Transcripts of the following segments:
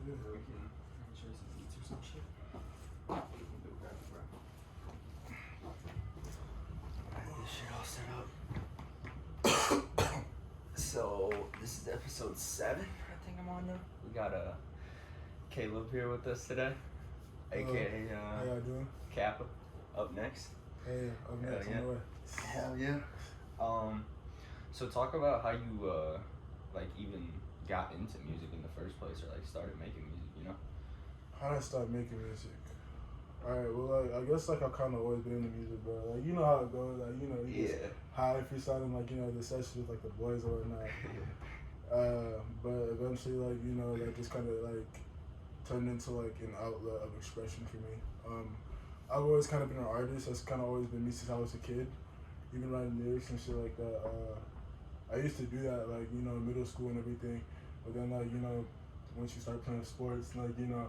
We can share some beats or some shit. Alright, this shit all set up. So, this is episode 7, I think I'm on now. We got Caleb here with us today, aka how y'all doing? Kapa, up next. Hey, up next, on the way. Hell yeah. So talk about how you like even got into music in the first place, or like started making music, you know? How did I start making music? Alright, well, like, I guess, like, I've kind of always been into music, bro. Like, you know how it goes. Like, you know, you just high freestyling, like, you know, the sessions with, like, the boys or whatnot. But eventually, like, you know, that just kind of, like, turned into, like, an outlet of expression for me. I've always kind of been an artist. That's kind of always been me since I was a kid. Even writing lyrics and shit like that. I used to do that, like, you know, in middle school and everything. But then, like, you know, once you start playing sports, like, you know,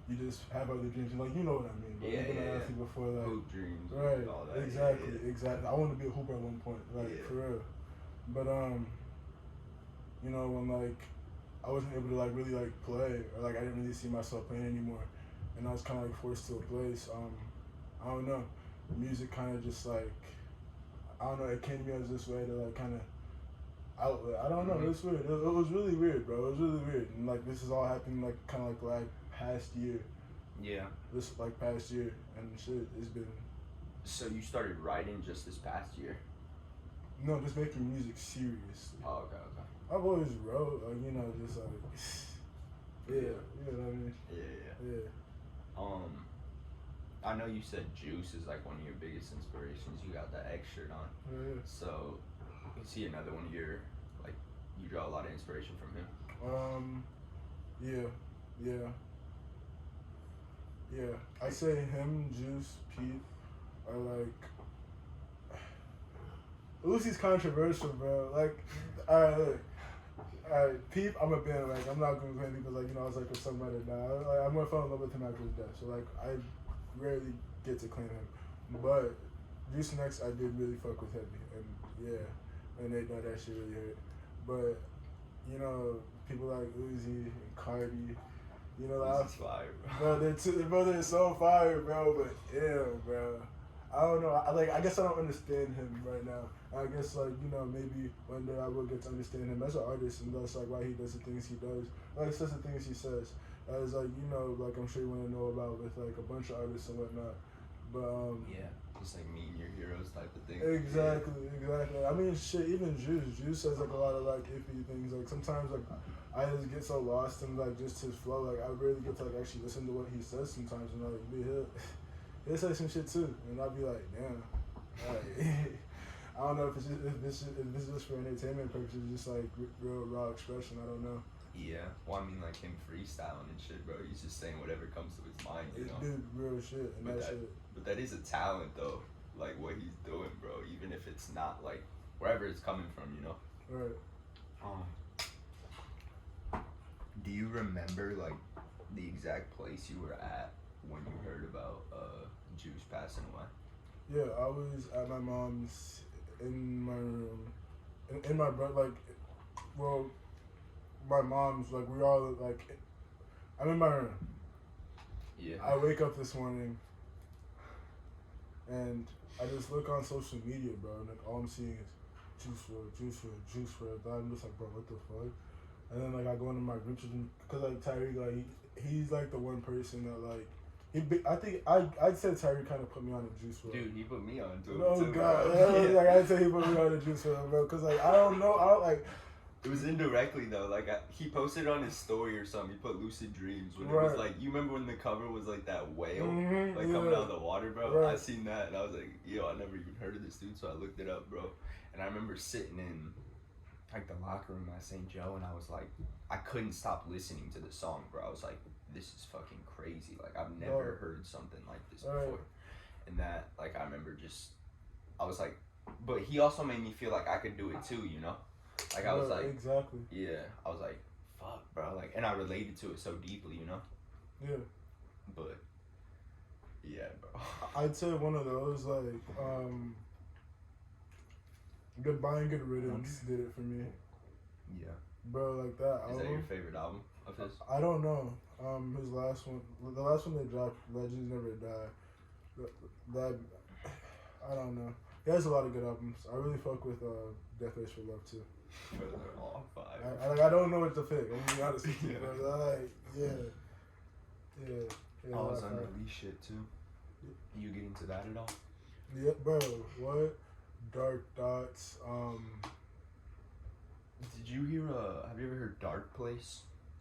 you just have other dreams. Like, you know what I mean. But I've been asked you before, like, hoop dreams, right? All that. Exactly, exactly. I wanted to be a hooper at one point, like, for real. But you know, when, like, I wasn't able to, like, really, like, play, or, like, I didn't really see myself playing anymore, and I was kind of, like, forced to a place. I don't know. Music kind of just, like, I don't know. It came to me as this way to, like, kind of outlet. I don't know. It's weird. It was really weird, bro. It was really weird. And, like, this is all happening, like, kind of like past year. Yeah. This, like, past year. And shit, it's been... So you started writing just this past year? No, just making music seriously. Oh, okay. I've always wrote, like, you know, just, like... yeah, you know what I mean? Yeah. I know you said Juice is, like, one of your biggest inspirations. You got that X shirt on. Yeah. So... Is he another one of your, like, you draw a lot of inspiration from him? Yeah. I say him, Juice, Pete are, like... Lucy's controversial, bro. Like, alright, Pete, I'm a band, like, I'm not gonna claim because, like, you know, I was, like, with somebody now. Like, I'm gonna fall in love with him after his death, so, like, I rarely get to claim him. But Juice Next, I did really fuck with heavy, and yeah. And they know that shit really hurt. But, you know, people like Uzi and Cardi, you know, like, fire, bro. They're so fire, bro, but ew, bro. I don't know. I guess I don't understand him right now. I guess, like, you know, maybe one day I will get to understand him as an artist, and that's, like, why he does the things he does. Like, says the things he says. As, like, you know, like, I'm sure you want to know about with, like, a bunch of artists and whatnot. But, yeah. Just like meeting your heroes type of thing. Exactly. I mean, shit, even Juice says, like, a lot of, like, iffy things. Like, sometimes, like, I just get so lost in, like, just his flow. Like, I really get to, like, actually listen to what he says sometimes. And, like, he'll say some shit, too. And I'll be like, damn. Like, I don't know if this is just for entertainment purposes, just, like, real raw expression. I don't know. Yeah. Well, I mean, like, him freestyling and shit, bro. He's just saying whatever comes to his mind, you know? Dude, real shit. And But that is a talent, though, like, what he's doing, bro, even if it's not, like, wherever it's coming from, you know? Right. Do you remember, like, the exact place you were at when you heard about Juice passing away? Yeah, I was at my mom's, in my room, in my brother, like, well, my mom's, like, we all, like, I'm in my room. Yeah. I wake up this morning, and I just look on social media, bro, and, like, all I'm seeing is Juice WRLD. I'm just like, bro, what the fuck? And then, like, I go into my group chat, because, like, Tyreek, like, he's, like, the one person that, like, I think I'd say Tyreek kind of put me on the Juice WRLD. Dude, he put me on to it, Oh, too, God. bro. Like, I'd say he put me on the Juice WRLD, bro, because, like, I don't know, like... It was indirectly, though. Like, he posted on his story or something. He put Lucid Dreams. When it was, like, you remember when the cover was, like, that whale? Like, coming out of the water, bro? Right. I seen that, and I was like, yo, I never even heard of this dude, so I looked it up, bro. And I remember sitting in, like, the locker room at St. Joe, and I was like, I couldn't stop listening to the song, bro. I was like, this is fucking crazy. Like, I've never heard something like this before. And that, like, I remember just, I was like, but he also made me feel like I could do it, too, you know? Like, I was like... Exactly. Yeah. I was like, fuck, bro. Like, and I related to it so deeply, you know? Yeah. But, yeah, bro. I'd say one of those, like, Goodbye and Good Riddance did it for me. Yeah. Bro, like that album. Is that your favorite album? of his? I don't know. His last one, the last one they dropped, Legends Never Die. That I don't know. He has a lot of good albums. I really fuck with Death Wish for Love too. Bro, they're all fire. I don't know what to pick. I'm gonna be honest with you, bro. Like, yeah. All his unreleased shit too. You get into that at all? Yeah, bro. What? Dark Thoughts. Did you hear? Have you ever heard Dark Place?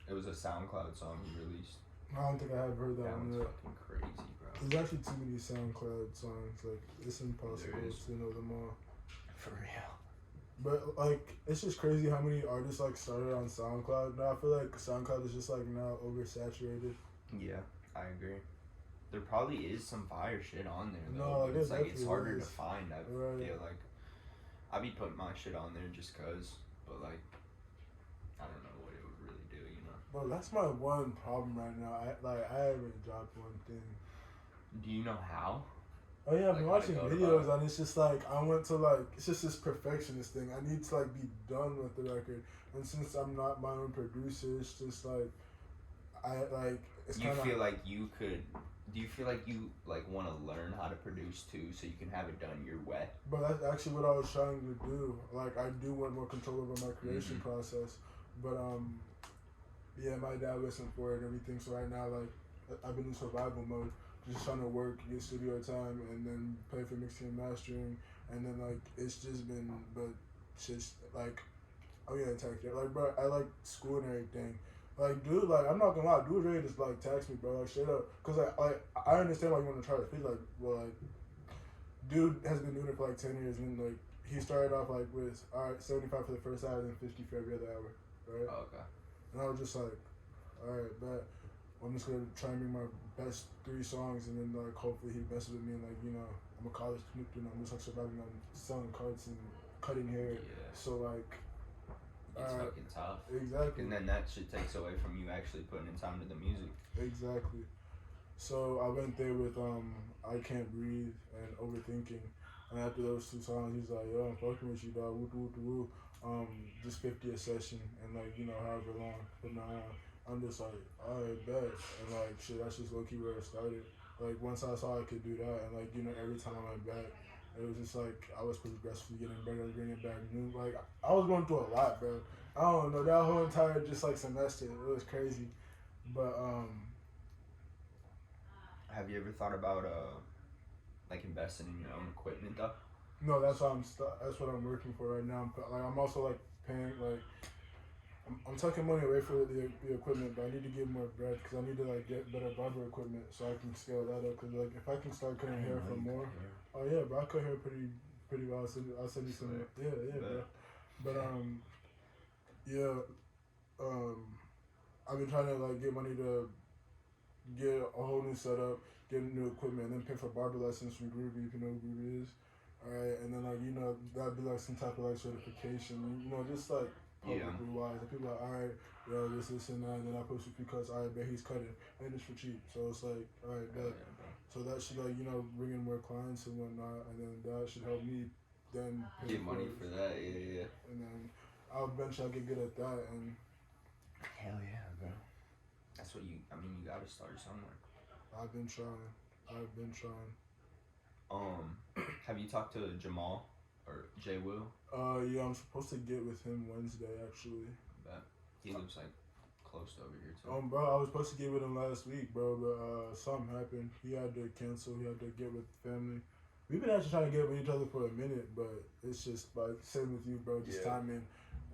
It was a SoundCloud song he released. I don't think I have heard that That one one's yet. fucking crazy, bro. There's actually too many SoundCloud songs. Like, it's impossible There is. to know them all. For real. But like, it's just crazy how many artists like started on SoundCloud. Now I feel like SoundCloud is just like now oversaturated. Yeah, I agree. There probably is some fire shit on there though. No, But it's like it's definitely harder is. to find. I Right. feel like I be putting my shit on there just cause, but like I don't know what it would really do, you know. Bro, that's my one problem right now. I haven't dropped one thing. Do you know how? Oh yeah, I've been Like, how to watching go videos about and it's just like I went to like it's just this perfectionist thing. I need to like be done with the record, and since I'm not my own producer, it's just like I like it's Do you kind of feel like you could? Do you feel like you like want to learn how to produce too, so you can have it done your way? But that's actually what I was trying to do. Like I do want more control over my creation process, but yeah, my dad listened for it and everything. So right now, like I've been in survival mode, just trying to work, get studio time, and then pay for mixing and mastering, and then like it's just been, but just like oh yeah, text yeah, like bro, I like school and everything. Like dude, like I'm not gonna lie, dude ready to just like text me, bro, like straight up, cause like I understand why you want to try to speak, like well like dude has been doing it for like 10 years and like he started off like with alright 75 for the first hour, then 50 for every other hour, right? Oh, okay. And I was just like, alright, bet. I'm just gonna try and make my best 3 songs, and then like hopefully he messes with me, and like you know I'm a college student, I'm just like surviving on selling cards and cutting hair. Yeah. So like, It's fucking tough. exactly. And then that shit takes away from you actually putting in time to the music. Exactly. So I went there with I Can't Breathe and Overthinking, and after those 2 songs, he's like, yo, I'm fucking with you, dog. Woo woo woo. Just 50 a session, and like you know however long. But nah, I'm just like, alright, bet. And like shit, that's just low key where it started. Like once I saw I could do that, and like you know every time I went back, it was just like I was progressively getting better, bringing back new. Like I was going through a lot, bro. I don't know that whole entire just like semester, it was crazy. But Have you ever thought about like investing in your own equipment though? no, that's what that's what I'm working for right now. I'm also like paying like. I'm taking money away for the equipment, but I need to get more bread because I need to like get better barber equipment so I can scale that up. Because like if I can start cutting hair for more, oh yeah, bro, I cut hair pretty well. I'll send you some. Yeah, bro. But I've been trying to like get money to get a whole new setup, get new equipment, and then pay for barber lessons from Groovy if you know who Groovy is. Alright, and then like you know that'd be like some type of like certification, you know, just like publicly wise. And people are like, alright, yo, this and that, and then I post a few cuts, alright, bet he's cutting, and it's for cheap. So it's like, alright, bet. So that should like, you know, bring in more clients and whatnot, and then that should help me then pay Get money for that, yeah. And then I'll eventually get good at that, and hell yeah, bro. That's what you gotta start somewhere. I've been trying. Have you talked to Jamal or Jay Will? Yeah, I'm supposed to get with him Wednesday actually. Bet. He lives like close to over here too. Bro, I was supposed to get with him last week, bro, but something happened. He had to cancel. He had to get with family. We've been actually trying to get with each other for a minute, but it's just like same with you, bro. Just timing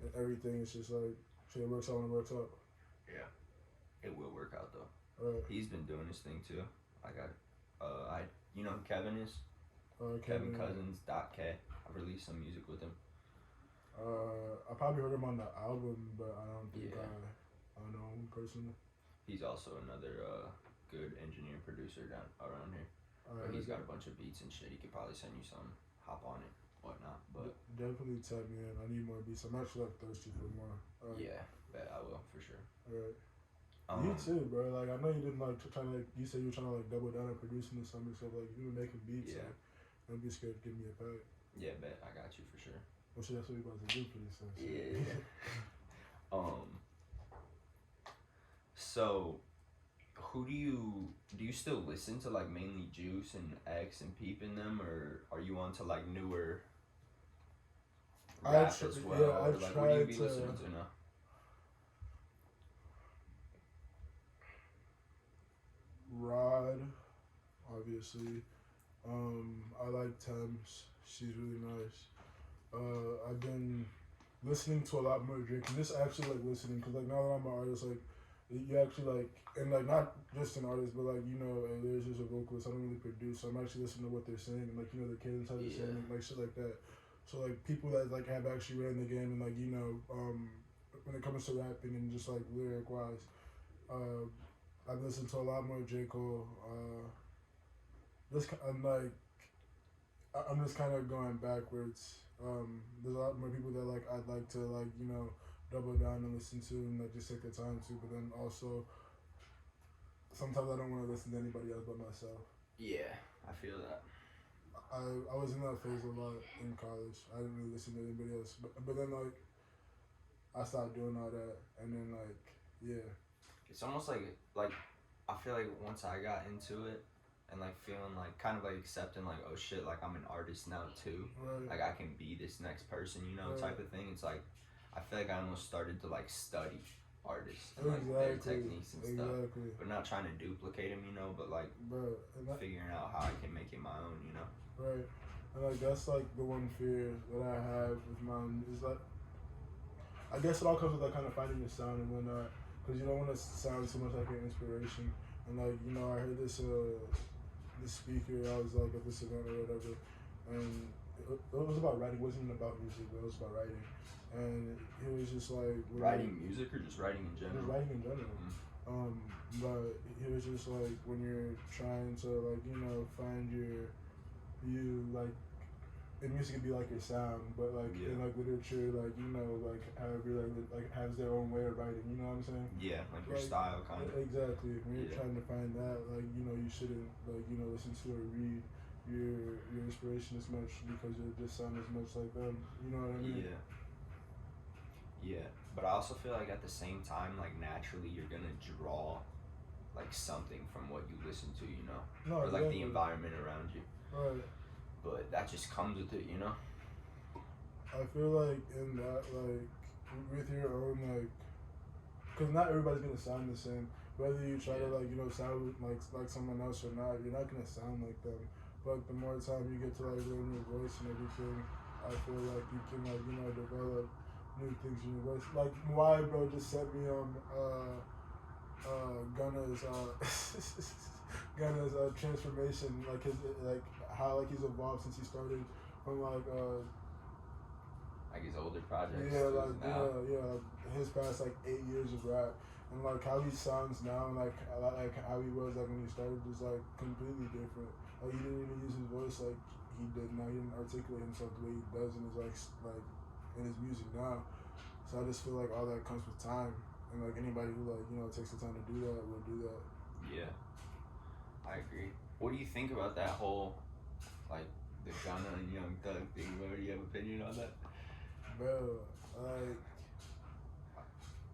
and everything. It's just like shit works out when it works out. Yeah, it will work out though. He's been doing his thing too. You know who Kevin is? Kevin Cousins.K. I've released some music with him. I probably heard him on the album, but I don't think I know him personally. He's also another good engineer producer down around here. He's got a bunch of beats and shit. He could probably send you some. Hop on it, whatnot. But definitely tag me in. I need more beats. I'm actually like thirsty for more. Yeah, bet I will for sure. Alright. You too, bro. Like I know you didn't like trying to. You said you were trying to like double down on producing this summer, so like you were making beats. Yeah. Like, don't be scared to give me a pack. Yeah, bet I got you for sure. Well, shit, that's what we about to do for this. Yeah. So, who do you still listen to, like, mainly Juice and X and Peep in them, or are you on to, like, newer rap as well? Yeah, Or, like, what do you be listening to now? Rod, obviously. I like Thames. She's really nice. I've been listening to a lot more Drake, and just actually like listening, cause like now that I'm an artist, like you actually like, and like not just an artist, but like there's just a vocalist. I don't really produce, so I'm actually listening to what they're saying, and like the cadence how they're saying, like shit like that. So like people that like have actually ran the game, and like when it comes to rapping and just like lyric wise, I've listened to a lot more J Cole. I'm like I'm just kind of going backwards. There's a lot more people that like I'd like to like double down and listen to and like just take the time to. But then also sometimes I don't want to listen to anybody else but myself. Yeah, I feel that. I was in that phase a lot in college. I didn't really listen to anybody else. But then like I started doing all that, and then like yeah. It's almost like I feel like once I got into it. And like feeling like kind of like accepting like, oh shit, like I'm an artist now too. Right. Like I can be this next person, right. Type of thing. It's like I feel like I almost started to like study artists and like their techniques and stuff. But not trying to duplicate them, but like figuring out how I can make it my own, Right. And like that's like the one fear that I have with mine is like I guess it all comes with like kind of finding your sound and whatnot, because you don't want to sound too much like an inspiration. And like I heard this speaker, I was like at this event or whatever, and it was about writing. It wasn't even about music, but it was about writing. And it was just like writing music or just writing in general. Just writing in general. But it was just like when you're trying to like find you like. And music can be like your sound, but like in like literature, like like however like has their own way of writing. You know what I'm saying? Yeah, like your style, kind of. Exactly. When you're trying to find that, like you shouldn't like listen to or read your inspiration as much because it just sounds as much like them. You know what I mean? Yeah. Yeah, but I also feel like at the same time, like naturally, you're gonna draw like something from what you listen to. No, or like the environment around you. Right. But that just comes with it, I feel like in that, like, with your own, like, because not everybody's going to sound the same. Whether you try to, like, sound like someone else or not, you're not going to sound like them. But the more time you get to, like, learn your voice and everything, I feel like you can, like, develop new things in your voice. Like, why, bro, just sent me Gunna's, Gunna's transformation, like, how like he's evolved since he started from like his older projects. Yeah, like his past like 8 years of rap, and like how he sounds now, and like how he was like when he started was like completely different. Like he didn't even use his voice like he did now. He didn't articulate himself the way he does in his like in his music now. So I just feel like all that comes with time, and like anybody who like takes the time to do that will do that. Yeah, I agree. What do you think about that whole? Like the Gunna and Young Thug thing, bro? Do you have an opinion on that? Bro, like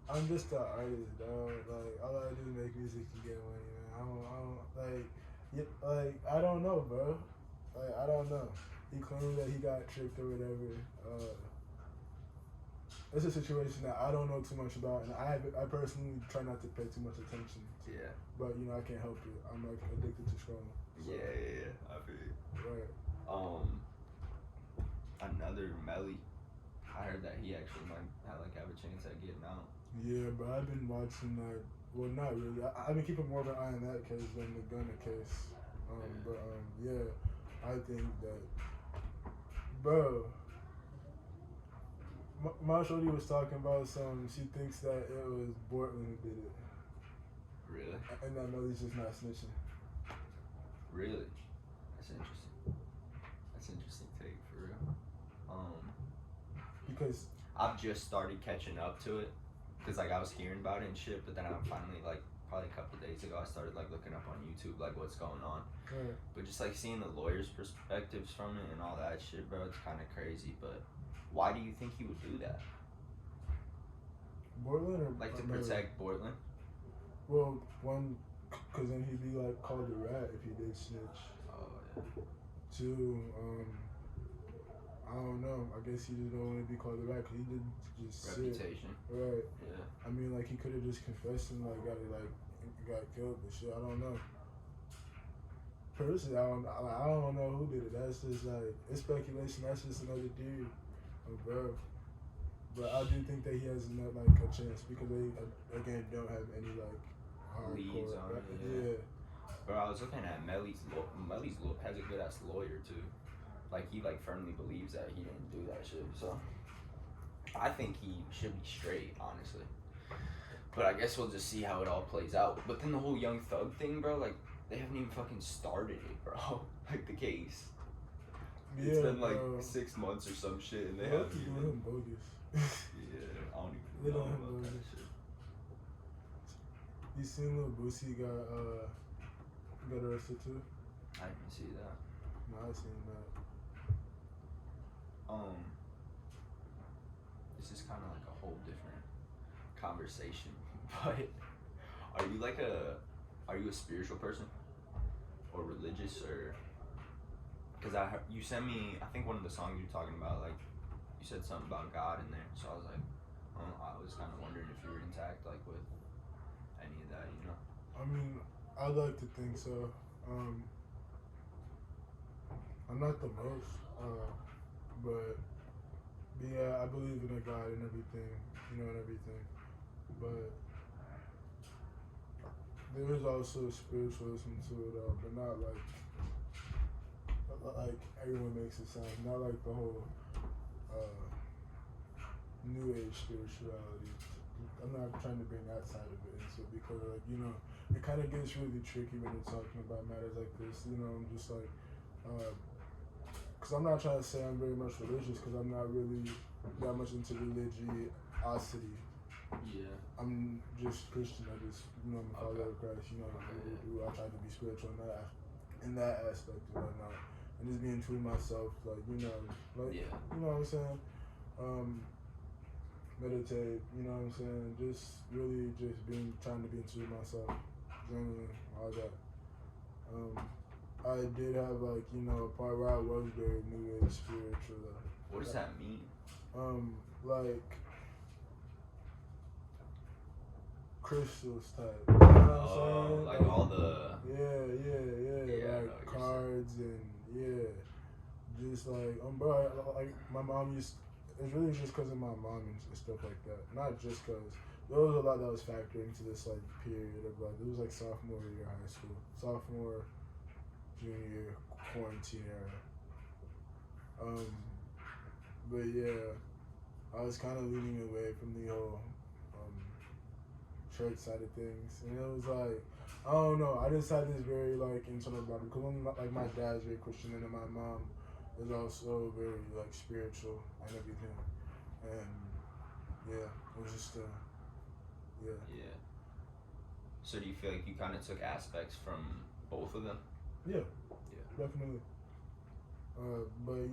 I'm just an artist, dog. Like all I do is make music and get money, man. I don't know, bro. Like I don't know. He claimed that he got tricked or whatever. It's a situation that I don't know too much about, and I personally try not to pay too much attention to. Yeah. But I can't help it. I'm like addicted to scrolling. So. Yeah. I feel you. Right. Another Melly. I heard that he actually might have a chance at getting out. Yeah, but I've been watching that. Well, not really. I've been keeping more of an eye on that case than the Gunna case. But yeah, I think that, bro. My shorty was talking about some. She thinks that it was Bortland who did it. Really? And that Melly's just not snitching. Really? That's interesting take for real. Because I've just started catching up to it, cause like I was hearing about it and shit, but then I finally like probably a couple of days ago I started like looking up on YouTube like what's going on. Right. But just like seeing the lawyers' perspectives from it and all that shit, bro, it's kind of crazy. But why do you think he would do that? Bortland or like to protect Bortland? Well, one, cause then he'd be like called a rat if he did snitch. Oh yeah. Two, I don't know. I guess he just don't want to be called a rat because he did just Reputation. Sit. Right. Yeah. I mean, like he could have just confessed and like got killed, but shit, I don't know. Personally, I don't know who did it. That's just like it's speculation. That's just another dude, bro. But I do think that he has enough like a chance because they again don't have any like Leads hardcore. on it. Yeah. Bro, I was looking at Melly's has a good ass lawyer too. Like he like firmly believes that he didn't do that shit. So I think he should be straight, honestly. But I guess we'll just see how it all plays out. But then the whole Young Thug thing, bro, like they haven't even fucking started it, bro. Like the case. Yeah, it's been like 6 months or some shit, and they haven't even. Bogus. Yeah, I don't even know about that shit. You seen Lil Boosie got arrested too? I didn't see that. No, I seen that. This is kind of like a whole different conversation, but are you a spiritual person or religious or? Because you sent me, I think one of the songs you're talking about, like you said something about God in there, so I was like, I was kind of wondering if you were intact, like with any of that, you know. I mean, I'd like to think so. I'm not the most, but yeah, I believe in a God and everything, and everything. But there is also spiritualism to it, but not like everyone makes it sound. Not like the whole New Age spirituality. I'm not trying to bring that side of it into it because, like, it kind of gets really tricky when you're talking about matters like this. I'm just like, because I'm not trying to say I'm very much religious because I'm not really that much into religiosity. Yeah. I'm just Christian. I just, I'm a follower of Christ. I try to be spiritual in that aspect and whatnot. And just being true to myself, like, you know what I'm saying? Meditate, you know what I'm saying? Just really just trying to be in tune to myself, journaling, all that. I did have like, a part where I was very New Age spiritual. What does that mean? Like crystals type. You know what I'm saying? Like all the yeah, like cards and just like bro, like my mom used. It's really just because of my mom and stuff like that. Not just because there was a lot that was factored into this like period of like it was like sophomore year of high school, sophomore, junior year, quarantine era. But yeah, I was kind of leaning away from the whole church side of things, and it was like I don't know. I just had this very like internal battle because like my dad's very Christian and then my mom is also very like spiritual and everything, and yeah, it was just yeah. So do you feel like you kind of took aspects from both of them? Yeah. Definitely. But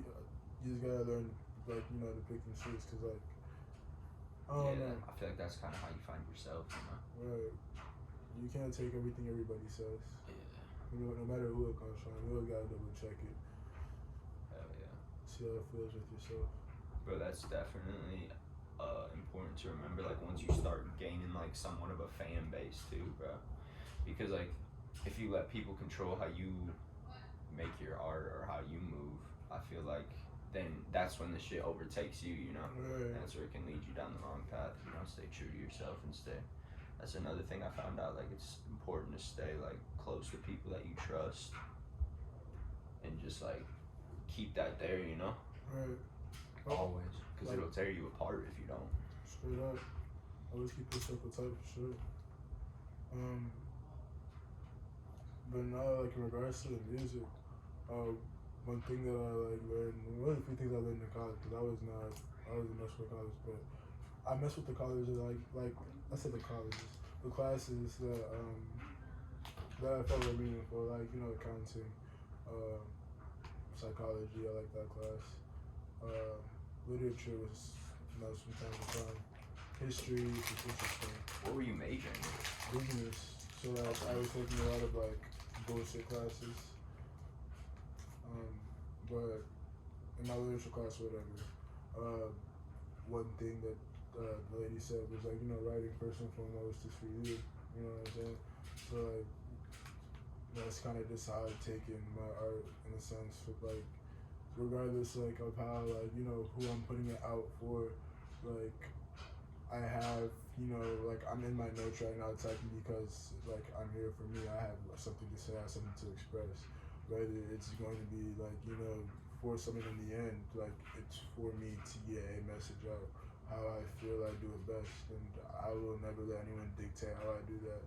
you just gotta learn like to pick and choose because like I don't know. I feel like that's kind of how you find yourself, Right. You can't take everything everybody says. Yeah. No matter who it comes from, you always gotta double check it. Hell yeah. See how it feels with yourself. But that's definitely important to remember. Like once you start gaining like somewhat of a fan base too, bro. Because like if you let people control how you make your art or how you move, I feel like then that's when the shit overtakes you. Right. That's where it can lead you down the wrong path. Stay true to yourself and stay. That's another thing I found out. Like it's important to stay like close to people that you trust, and just like keep that there. Right. Always, because it'll tear you apart if you don't. Straight up. Always keep your circle tight for sure. But now, like in regards to the music, one thing that I like learned, one of the few things I learned in college, because I wasn't much for college, but I mess with the colleges, like I said the colleges, the classes that I felt were meaningful, like accounting, psychology, I like that class. Literature was from time to time. history. It's interesting. What were you majoring in? Business. So like I was taking a lot of like bullshit classes. But in my literature class, or whatever, one thing that the lady said was like, writing first and foremost is for you. You know what I'm saying? So like that's kind of just how I've taken my art in a sense, with like regardless like of how like who I'm putting it out for, like I have like I'm in my notes right now typing because like I'm here for me. I have something to say, I have something to express. Whether it's going to be like for someone in the end, like it's for me to get a message out how I feel I do it best, and I will never let anyone dictate how I do that.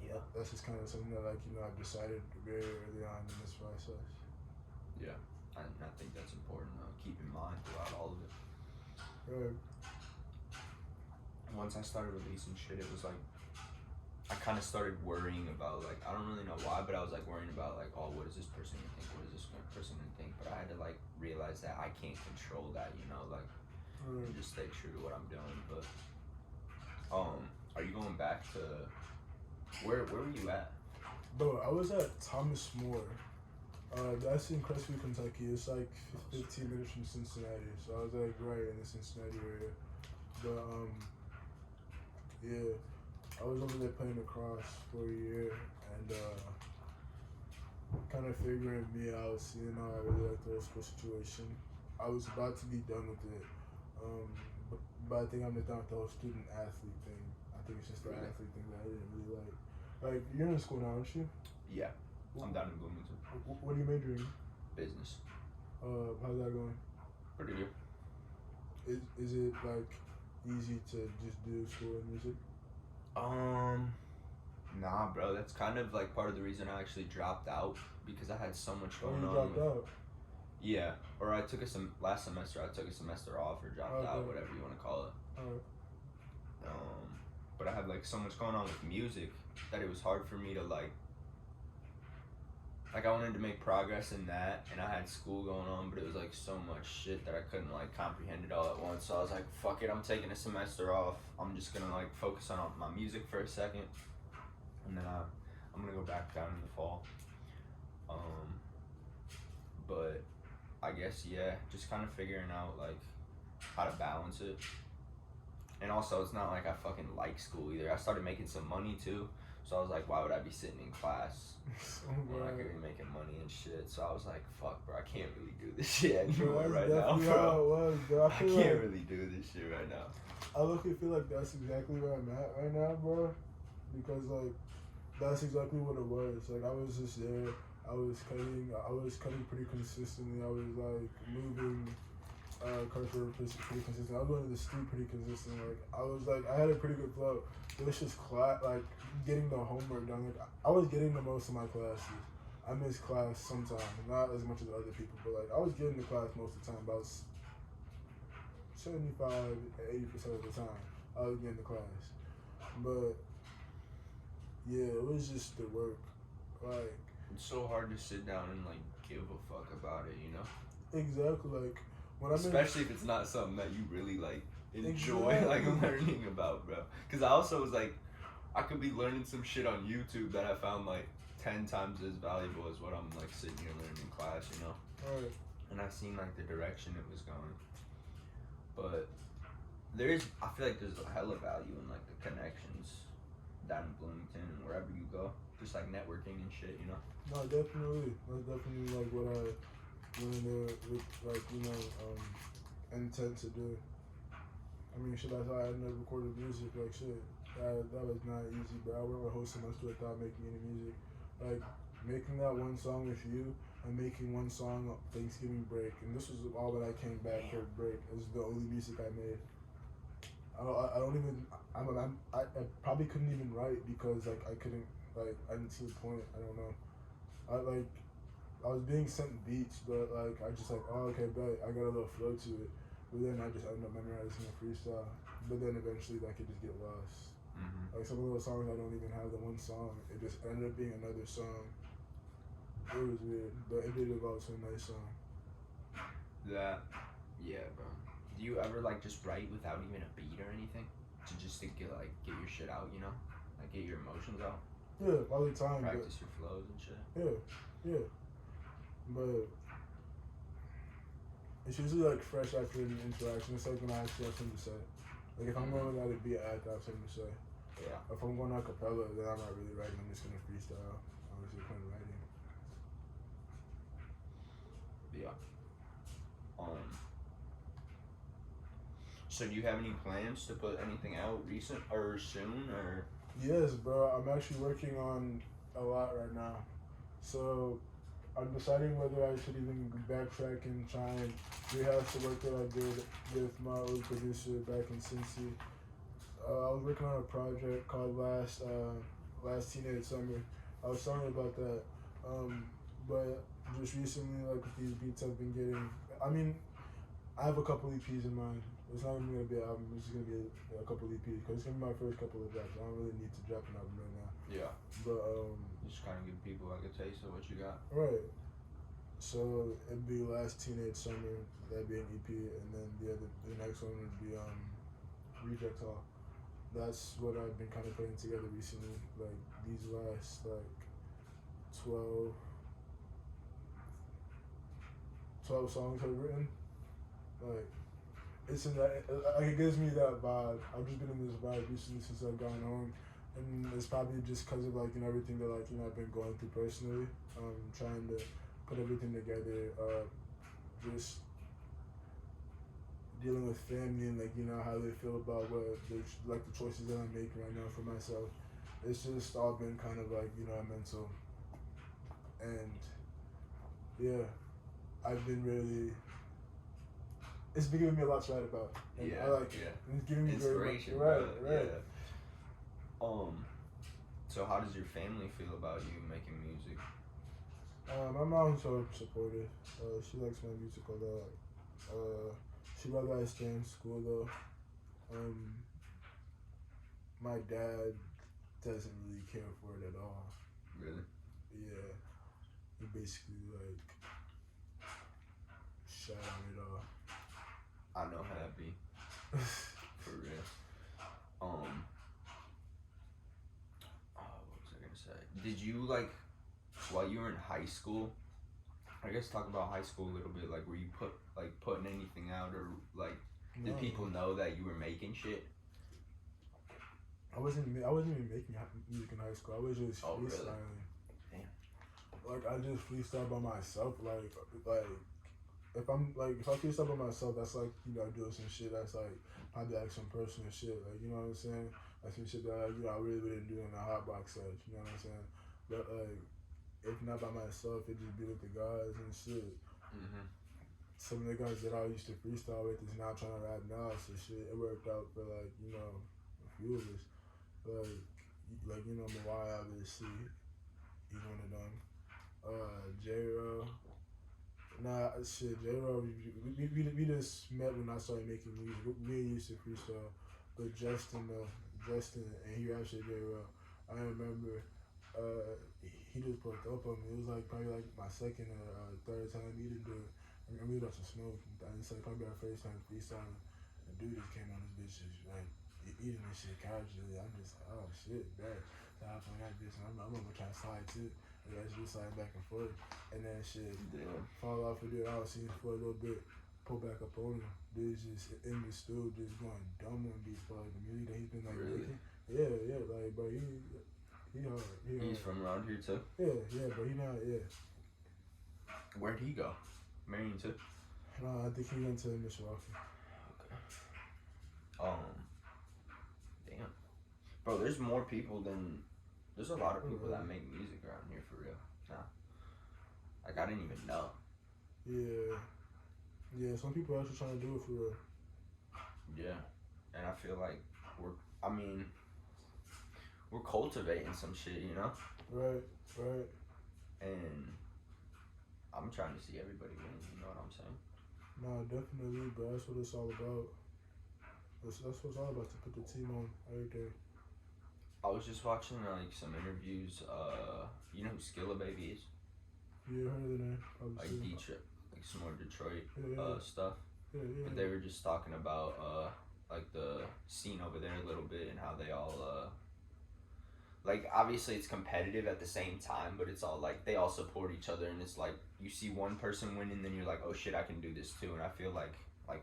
Yeah. That's just kind of something that like I've decided very early on in this process. Yeah, I think that's important to keep in mind throughout all of it. Right. Once I started releasing shit, it was like I kind of started worrying about like I don't really know why, but I was like worrying about like, oh, what is this person gonna think? What is this person gonna think? But I had to like realize that I can't control that, like and just stay true to what I'm doing. But are you going back to where were you at? Bro, I was at Thomas More. That's in Crestview, Kentucky. It's like 15 minutes from Cincinnati, so I was like right in the Cincinnati area. But yeah, I was over there playing lacrosse for a year and kind of figuring me out, seeing how I really like the whole school situation. I was about to be done with it, but I think I'm just done with the whole student athlete thing. I think it's just the athlete thing that I didn't really like. Like, you're in school now, aren't you? Yeah, I'm down in Bloomington. What are you majoring in? Business. How's that going? Pretty good. Is it like easy to just do school and music? Nah, bro. That's kind of like part of the reason I actually dropped out because I had so much going on. You dropped out? Yeah, or I took last semester. I took a semester off or dropped out, whatever you want to call it. Alright. But I had like so much going on with music that it was hard for me to like I wanted to make progress in that, and I had school going on, but it was like so much shit that I couldn't like comprehend it all at once. So I was like, fuck it, I'm taking a semester off. I'm just gonna like focus on my music for a second, and then I'm gonna go back down in the fall. But I guess just kind of figuring out like how to balance it. And also, it's not like I fucking like school either. I started making some money too. So I was like, why would I be sitting in class when I could be making money and shit? So I was like, fuck, bro, I can't really do this shit anymore right now, bro. How it was, bro. I can't really do this shit right now. I look and feel like that's exactly where I'm at right now, bro. Because like, that's exactly what it was. Like, I was just there. I was cutting pretty consistently. I was like moving culture pretty consistent. I was going to the street pretty consistent. Like I had a pretty good flow. It was just like getting the homework done. Like I was getting the most of my classes. I missed class sometimes, not as much as other people, but like I was getting to class most of the time. About 75-80% of the time, I was getting to class. But yeah, it was just the work. Like it's so hard to sit down and like give a fuck about it, you know? Exactly. Like when especially if it's not something that you really like enjoy like learning about, bro. Because I also was like, I could be learning some shit on YouTube that I found like 10 times as valuable as what I'm like sitting here learning in class, you know? Right. And I seen like the direction it was going. But I feel like there's a hella value in like the connections down in Bloomington and wherever you go. Just like networking and shit, you know? No, definitely. That's definitely like what I went in there with, like, intent to do. I mean, shit, that's how I ended up recording music. Like, shit, that was not easy, but I went my whole semester without making any music. Like, making that one song with you and making one song on Thanksgiving break, and this was all when I came back for break. It was the only music I made. I probably couldn't even write because like I couldn't, like, I didn't see the point. I don't know. I was being sent beats, but like I just like, oh, okay, bet I got a little flow to it. But then I just ended up memorizing a freestyle. But then eventually like it just get lost. Mm-hmm. Like some of those songs I don't even have the one song. It just ended up being another song. It was weird, but it did evolve to a nice song. Yeah, bro. Do you ever like just write without even a beat or anything? to get your shit out, you know, like get your emotions out. Yeah, all the time. Practice your flows and shit. Yeah. But it's usually like fresh after an interaction. It's like when I actually have something to say. Like if I'm going out to be an act, I have something to say. Yeah. If I'm going a cappella, then I'm not really writing. I'm just gonna freestyle. Obviously, kind of writing. Yeah. So do you have any plans to put anything out recent or soon or? Yes, bro. I'm actually working on a lot right now. So I'm deciding whether I should even backtrack and try and rehash the work that I did with my old producer back in Cincy. I was working on a project called Last Teenage Summer. I was telling you about that. But just recently, like with these beats I've been getting, I mean, I have a couple EPs in mind. It's not even gonna be an album. It's just gonna be a couple EPs because it's gonna be my first couple of drops. I don't really need to drop an album right now. Yeah. But just kind of give people like a taste of what you got. Right. So it'd be Last Teenage Summer. That'd be an EP, and then the next one would be Reject Hall. That's what I've been kind of putting together recently. Like these last 12 songs I've written. Like it's in that, it gives me that vibe. I've just been in this vibe recently since I've gone home, and it's probably just because of everything that I've been going through personally. Trying to put everything together. Just dealing with family and how they feel about the choices that I'm making right now for myself. It's just all been kind of mental, and yeah, I've been really. It's been giving me a lot to write about. And yeah, I like it. It's giving me inspiration. Right. Yeah. So how does your family feel about you making music? My mom's so supportive. She likes my music a lot. She'd rather I stay in school though. My dad doesn't really care for it at all. Really? Yeah. He basically shut on it all. I know how that be. For real. What was I gonna say? Did you while you were in high school? I guess talk about high school a little bit. Like, were you putting anything out, or did people know that you were making shit? I wasn't even making music in high school. I was just freestyling. Really? Damn. I just freestyle by myself. If I freestyle by myself, that's doing some shit that's probably some personal shit. You know what I'm saying? Like some shit that I really wouldn't do in a hotbox set. You know what I'm saying? But if not by myself, it just be with the guys and shit. Mm-hmm. Some of the guys that I used to freestyle with is now trying to rap now, so shit. It worked out for a few of us. Mariah, obviously, he's one of them. J-Ro. Nah, shit, J-Ro, we just met when I started making music. We used to freestyle, but Justin, and he actually J-Ro. I remember, he just put up on me. It was probably my second or third time meeting dude. And we got some smoke. And it's probably our first time freestyling. The dude just came on this bitch just eating this shit casually. I'm just oh shit, bad. So I hop on that bitch and I'm gonna try to slide too. And that's just slide back and forth. And then shit fall off of it. I was seeing for a little bit, pull back up on him. Dude's just in the studio just going dumb on beats for the music that he's been really? making. Yeah, bro, he hard. He's from around here too? Yeah, but he not, Where'd he go? Marion too? No, I think he went to Mishawaka. Okay. Damn. Bro, there's more people than... There's a lot of people that make music around here for real. Nah. I didn't even know. Yeah, some people are actually trying to do it for real. Yeah. And I feel like we're cultivating some shit, you know? Right. And I'm trying to see everybody win, you know what I'm saying? Nah, definitely, but that's what it's all about. That's what it's all about, to put the team on every day. I was just watching some interviews, you know who Skilla Baby is? Yeah, heard of the name. Detroit, some more Detroit yeah. stuff. Yeah. But they were just talking about like the scene over there a little bit and how they all like obviously it's competitive at the same time, but it's all like they all support each other, and it's like you see one person win and then you're like, oh shit, I can do this too. And I feel like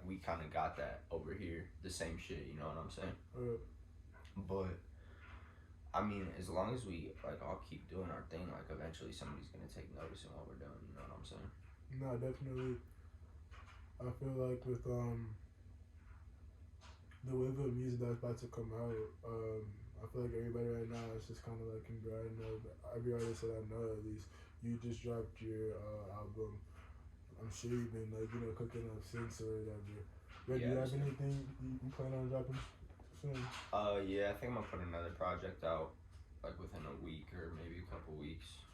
we kind of got that over here, the same shit, you know what I'm saying? But I mean, as long as we like all keep doing our thing, like eventually somebody's gonna take notice in what we're doing, you know what I'm saying? No, definitely. I feel like with the wave of music that's about to come out, I feel like everybody right now is just kind of like in grind mode. Every artist that I know, at least, you just dropped your album. I'm sure you've been like cooking up since or whatever. But do you have anything you plan on dropping soon? Yeah, I think I'm gonna put another project out like within a week or maybe a couple weeks.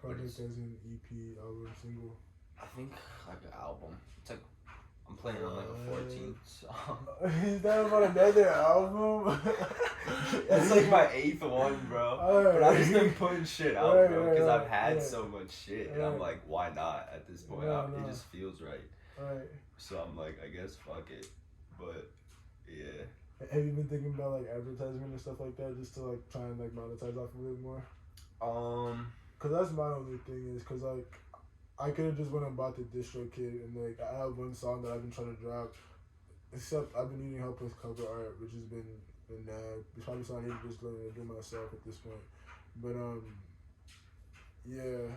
Project as an EP, album, single. I think like an album. It's like I'm playing on like a 14th song. Is that about another album? That's like my 8th one, bro. Right. But I've just been putting shit out, Right, bro, because right, I've had right. so much shit, and Right. I'm like, why not at this point? No, It no. just feels right. Right. So I'm like, I guess fuck it. But yeah. Have you been thinking about like advertisement and stuff like that, just to like try and like monetize off of it more? Cause that's my only thing is, cause like I could have just went and bought the distro kit and like I have one song that I've been trying to drop, except I've been needing help with cover art, which has been it's probably something I need to just learn to do myself at this point. But yeah,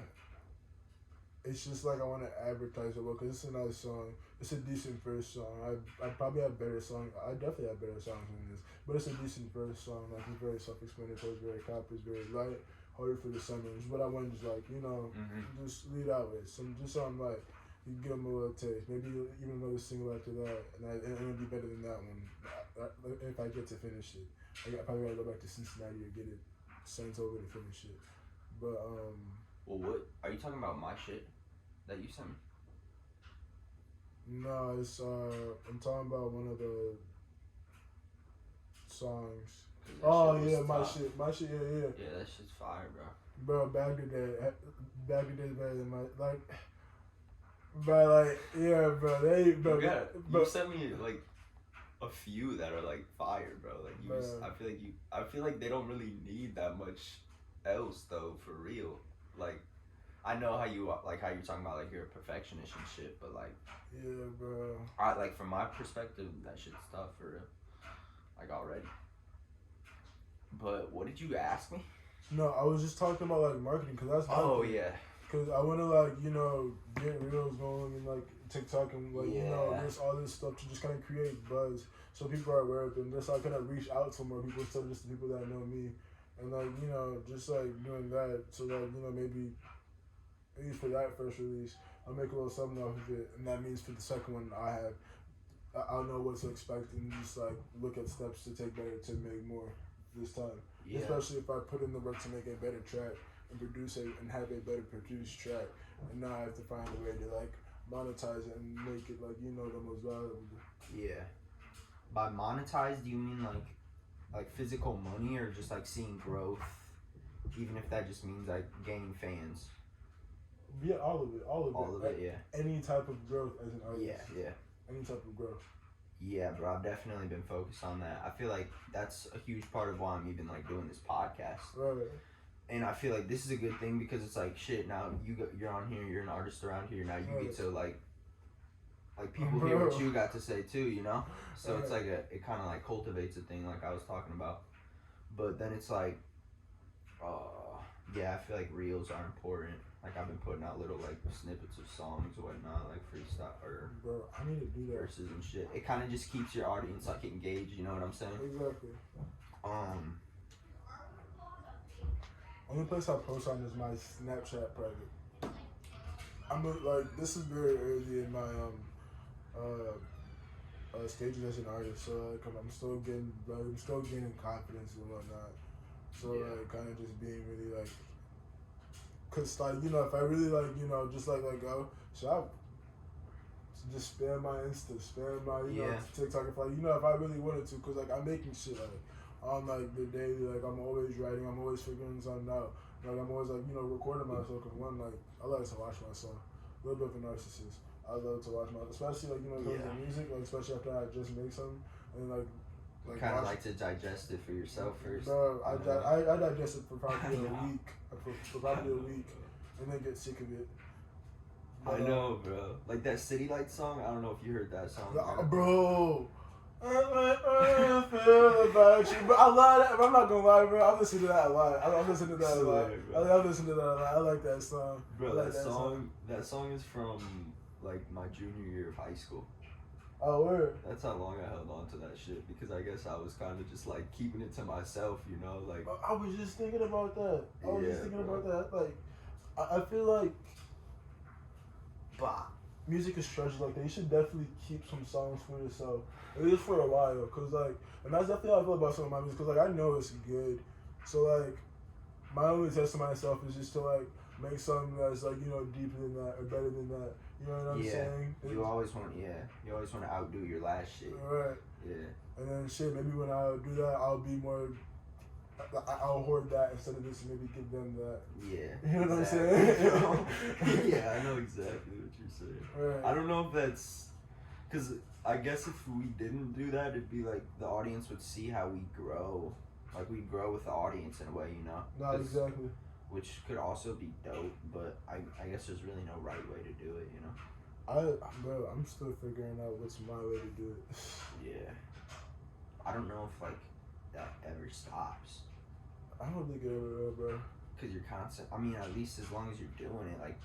it's just like I want to advertise it well, cause it's a nice song. It's a decent first song. I probably have better songs. I definitely have better songs than this, but it's a decent first song. Like it's very self-explanatory, it's very Kapa, it's very light, harder for the summer. It's what I want to just like just lead out with some like you give them a little taste. Maybe even another single after that, and it'll be better than that one if I get to finish it. I probably gotta go back to Cincinnati or get it sent over to finish it. But Well, what are you talking about? My shit that you sent me? no, it's I'm talking about one of the songs. Oh yeah, my shit, yeah. Yeah, that shit's fire, bro. Bro, back to that is better than my like. But like, yeah, bro, You sent me like a few that are like fire, bro. Like I feel like they don't really need that much else though, for real. Like, I know how you're talking about like you're a perfectionist and shit, but like, yeah, bro. like from my perspective, that shit's tough for real. Like already. But what did you ask me? No, I was just talking about like marketing, cause that's yeah. Cause I want to like get reels going and like TikTok and like just all this stuff to just kind of create buzz so people are aware of them. Just so I kind of reach out to more people instead of just the people that know me, and like just like doing that so that maybe at least for that first release I'll make a little something off of it, and that means for the second one I'll know what to expect and just like look at steps to take better to make more this time. Yeah. Especially if I put in the work to make a better track and produce it and have a better produced track, and now I have to find a way to like monetize it and make it like the most valuable. Yeah. By monetize, do you mean like physical money, or just like seeing growth, even if that just means like gaining fans? Yeah, all of it. Yeah. Any type of growth as an artist. Yeah. Any type of growth. Yeah, bro, I've definitely been focused on that. I feel like that's a huge part of why I'm even like doing this podcast. Right. And I feel like this is a good thing because it's like shit. Now you're on here. You're an artist around here. Now you get to like people hear what you got to say too. So it's like it kind of like cultivates a thing like I was talking about. But then it's like, yeah, I feel like reels are important. Like I've been putting out little like snippets of songs and whatnot, like freestyle or I need to do that. Verses and shit. It kind of just keeps your audience like engaged. You know what I'm saying? Exactly. Only place I post on is my Snapchat private. This is very early in my stages as an artist, so like I'm still gaining confidence and whatnot. So like kind of just being really like, cause like if I really like just like go shop, just spam my Insta, spam my TikTok if I really wanted to, cause like I'm making shit like on like the daily, like I'm always writing, I'm always figuring something out. Like I'm always like recording myself, cause one like I like to watch myself. A little bit of a narcissist. I love to watch myself, especially like the music, like especially after I just make something. and kind of like to digest it for yourself first. No, I digest it for probably a week, for probably a week, and then get sick of it. But, I know, bro. Like that City Lights song. I don't know if you heard that song, bro. I feel about you, but I love that. I'm not gonna lie, bro. I listen to that a lot. I listen to that a lot. I listen to that a lot. I like that song. Bro, like that song is from like my junior year of high school. Oh, word. That's how long I held on to that shit, because I guess I was kind of just like keeping it to myself, you know, like. I was just thinking about that. Like, I feel like, music is treasure. Like, you should definitely keep some songs for yourself, at least for a while, cause like, and that's definitely how I feel about some of my music, cause like I know it's good, so like, my only test to myself is just to like make something that's like, you know, deeper than that or better than that. You know what I'm saying? You always want to outdo your last shit. Right. Yeah. And then shit, maybe when I do that, I'll be more. I'll hoard that instead of just maybe give them that. Yeah. You know exactly. what I'm saying? Yeah, I know exactly what you're saying. Right. I don't know if that's, because I guess if we didn't do that, it'd be like the audience would see how we grow. Like we grow with the audience in a way, you know. Not exactly. Which could also be dope, but I guess there's really no right way to do it, you know? I'm still figuring out what's my way to do it. Yeah. I don't know if, like, that ever stops. I don't think it ever will, bro. Because you're at least as long as you're doing it, like,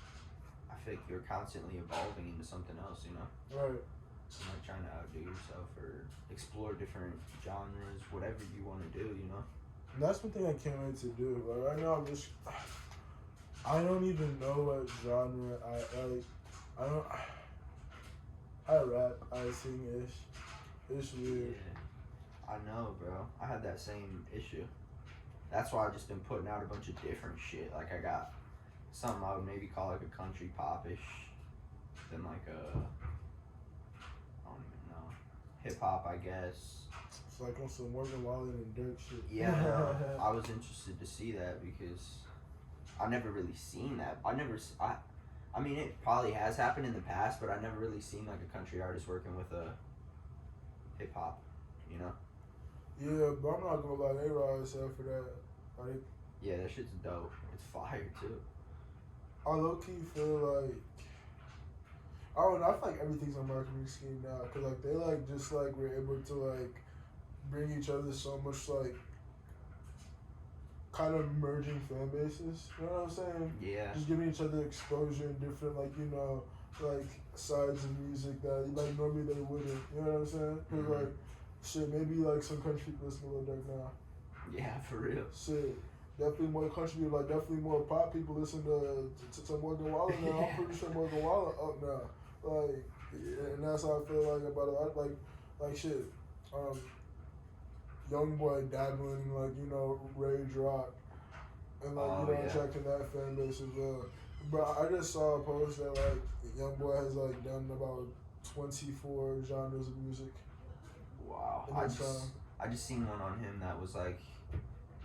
I feel like you're constantly evolving into something else, you know? Right. So, like, trying to outdo yourself or explore different genres, whatever you want to do, you know? And that's one thing I can't wait to do. Like right now, I don't even know what genre I like. I rap, I sing ish. It's weird. Yeah, I know, bro. I had that same issue. That's why I've just been putting out a bunch of different shit. Like I got something I would maybe call like a country pop-ish, then like I don't even know, hip hop, I guess. It's like on some Morgan Wallen and Dirk shit. Yeah, I was interested to see that because I never really seen that. I mean, it probably has happened in the past, but I never really seen like a country artist working with a hip hop, you know? Yeah, but I'm not gonna lie, they rise up for that. Like, yeah, that shit's dope. It's fire too. I low key feel like, I don't know, I feel like everything's a marketing scheme now, cause like they like just like were able to like bring each other so much like kind of merging fan bases. You know what I'm saying? Yeah. Just giving each other exposure in different like, you know, like sides of music that like normally they wouldn't. You know what I'm saying? Cause like shit, maybe like some country people listen to Lil Durk now. Yeah, for real. Shit. Definitely more country people, like definitely more pop people listen to Morgan Wallen now. I'm pretty sure Morgan Wallen up now. Like, and that's how I feel like about it. Like shit. Young boy dabbling in like, you know, rage rock and like, you know, attracting that fan base as well. But I just saw a post that like Young Boy has like done about 24 genres of music. Wow. I just seen one on him that was like,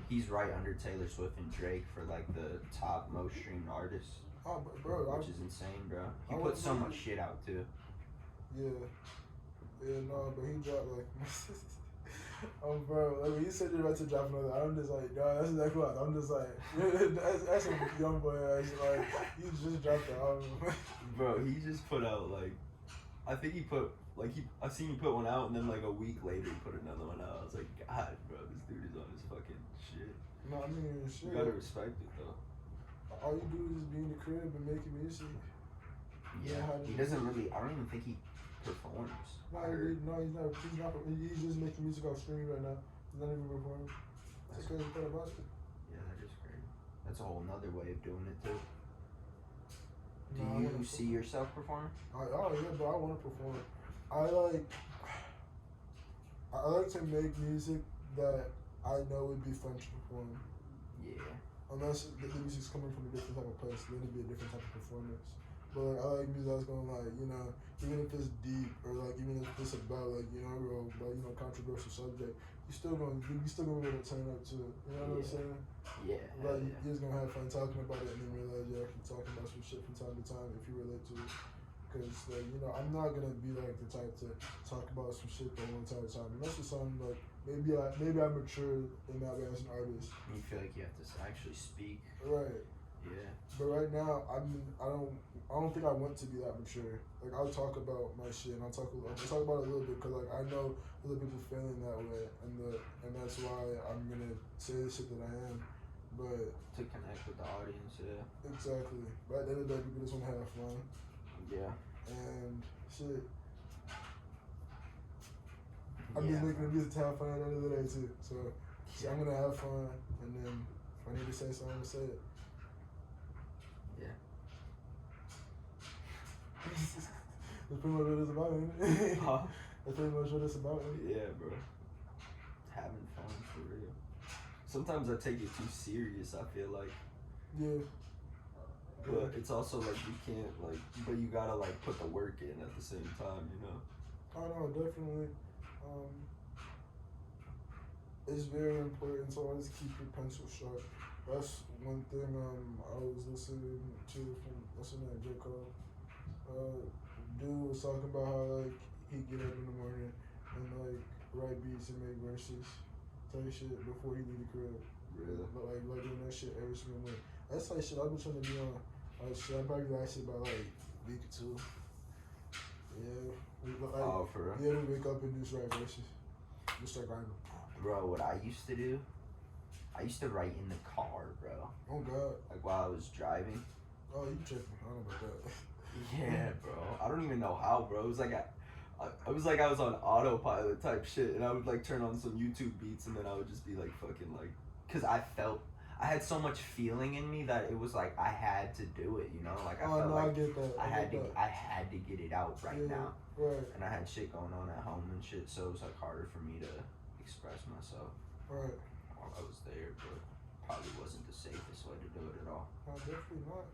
he's right under Taylor Swift and Drake for like the top most streamed artists. Oh, bro, which is insane, bro. He put so much shit out too. Yeah, no, but he dropped like, bro, like when you said you're about to drop another, I'm just like, dog, that's exactly what I'm just like, that's a Young Boy ass, like, you just dropped the album. Bro, he just put out like, I think he put, like, I seen you put one out and then like a week later he put another one out. I was like, God, bro, this dude is on his fucking shit. No, I mean, shit. You gotta respect it though. All you do is be in the crib and making music. Yeah, he doesn't really, I don't even think he performs. No, he's not. He's just making music off streaming right now. He's not even performing. That's crazy part about it. Yeah, that is crazy. That's a whole nother way of doing it too. Do you see yourself performing? Oh yeah, but I want to perform. I like to make music that I know would be fun to perform. Yeah. Unless the music's coming from a different type of place, then it'd be a different type of performance. But like, I like music that's gonna like, you know, even if it's deep or like even if it's about like, you know, controversial subject, you're still gonna be able to turn up to it. You know what I'm saying? Yeah. Like you're just gonna have fun talking about it and then realize you're actually talking about some shit from time to time if you relate to it. because like I'm not gonna be like the type to talk about some shit the whole entire time. Unless it's something like maybe I mature in that way as an artist. You feel like you have to actually speak. Right. Yeah. But right now, I don't think I want to be that mature. Like I'll talk about my shit and I'll talk about it a little bit because like I know other people feeling that way and that's why I'm gonna say the shit that I am. But to connect with the audience, yeah. Exactly. But at the end of the day, people just want to have fun. Yeah. And shit. I'm just making the music to have fun at the end of the day too. So I'm gonna have fun, and then if I need to say something, I'm gonna say it. Yeah. That's pretty much what it's about, isn't it? Huh? That's pretty much what it's about, isn't it? Yeah, bro. Having fun for real. Sometimes I take it too serious, I feel like. Yeah. But it's also like you can't like, but you gotta like put the work in at the same time, you know? Oh no, definitely. It's very important to always keep your pencil sharp. That's one thing I was listening to from J. Cole. Dude was talking about how like he'd get up in the morning and like write beats and make verses type shit before he leave the crib. Really? Like doing that shit every single morning. That's like shit I've been trying to be on. Shit, I'm probably that shit by like week or two. Yeah. For real? Yeah, we wake up and just write verses. Just start grinding. Bro, what I used to do, I used to write in the car, bro. Oh God. Like while I was driving. Oh, you tripping? I don't know about that. Yeah, bro. I don't even know how, bro. It was like I was like I was on autopilot type shit, and I would like turn on some YouTube beats, and then I would just be like fucking like, cause I had so much feeling in me that it was like I had to do it, you know. Like I felt like I get that. I had to get it out right now. Right. And I had shit going on at home and shit, so it was like harder for me to express myself. Right. While I was there, but probably wasn't the safest way to do it at all. No, definitely not.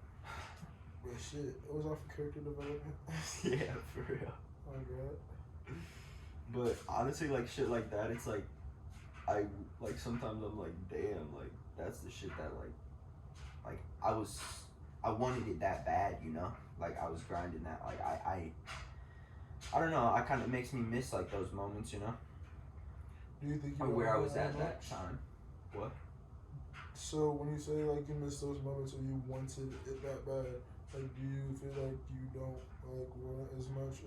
But shit, it was off of character development. Yeah, for real. Oh God. But honestly, like shit like that, it's like I like sometimes I'm like, damn, like that's the shit that like I wanted it that bad, you know? Like I was grinding that, like I don't know, I kind of makes me miss like those moments, you know? Do you think you where I was at that time? What? So when you say like you miss those moments or you wanted it that bad, like do you feel like you don't like want it as much,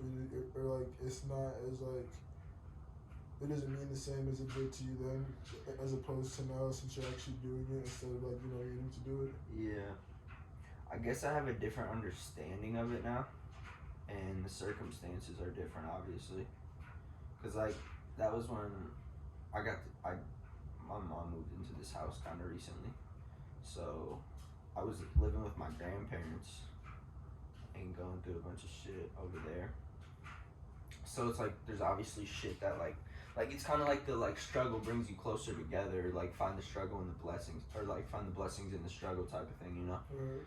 or like it's not as like it doesn't mean the same as it did to you then, as opposed to now since you're actually doing it instead of like needing to do it? Yeah, I guess I have a different understanding of it now, and the circumstances are different, obviously, cause like that was when my mom moved into this house kind of recently, so I was living with my grandparents and going through a bunch of shit over there. So it's like there's obviously shit that like it's kind of like the like struggle brings you closer together, like find the struggle in the blessings, or like find the blessings in the struggle type of thing, you know. Right.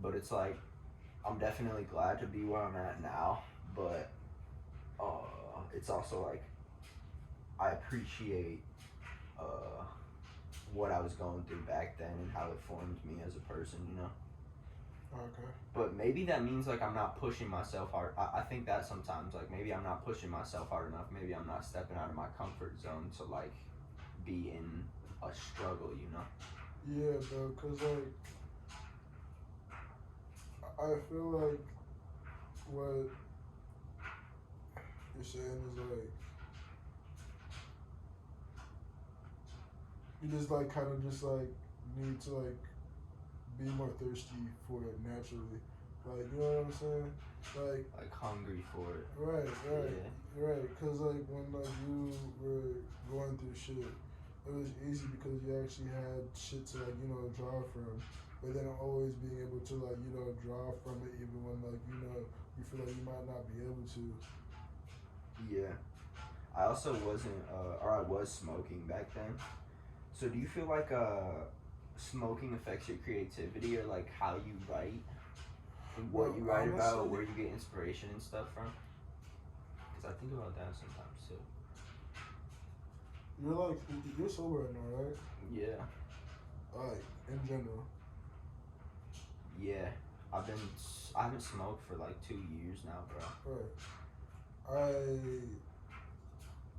But it's like I'm definitely glad to be where I'm at now, but it's also like I appreciate what I was going through back then and how it formed me as a person, you know. Okay. But maybe that means like I'm not pushing myself hard. I think that sometimes like maybe I'm not pushing myself hard enough. Maybe I'm not stepping out of my comfort zone to like be in a struggle, you know. Yeah, bro. Cause like I feel like what you're saying is like you just like kind of just like need to like be more thirsty for it naturally, like you know what I'm saying, like hungry for it. Right. Yeah. Right. Cause like when like you were going through shit, it was easy because you actually had shit to like draw from, but then always being able to like draw from it even when like you feel like you might not be able to. Yeah. I also wasn't or I was smoking back then. So do you feel like smoking affects your creativity or like how you write and what you write about, where you get inspiration and stuff from? Because I think about that sometimes too. You're sober right now, right? Yeah. Like in general. Yeah. I haven't smoked for like 2 years now, bro. Right.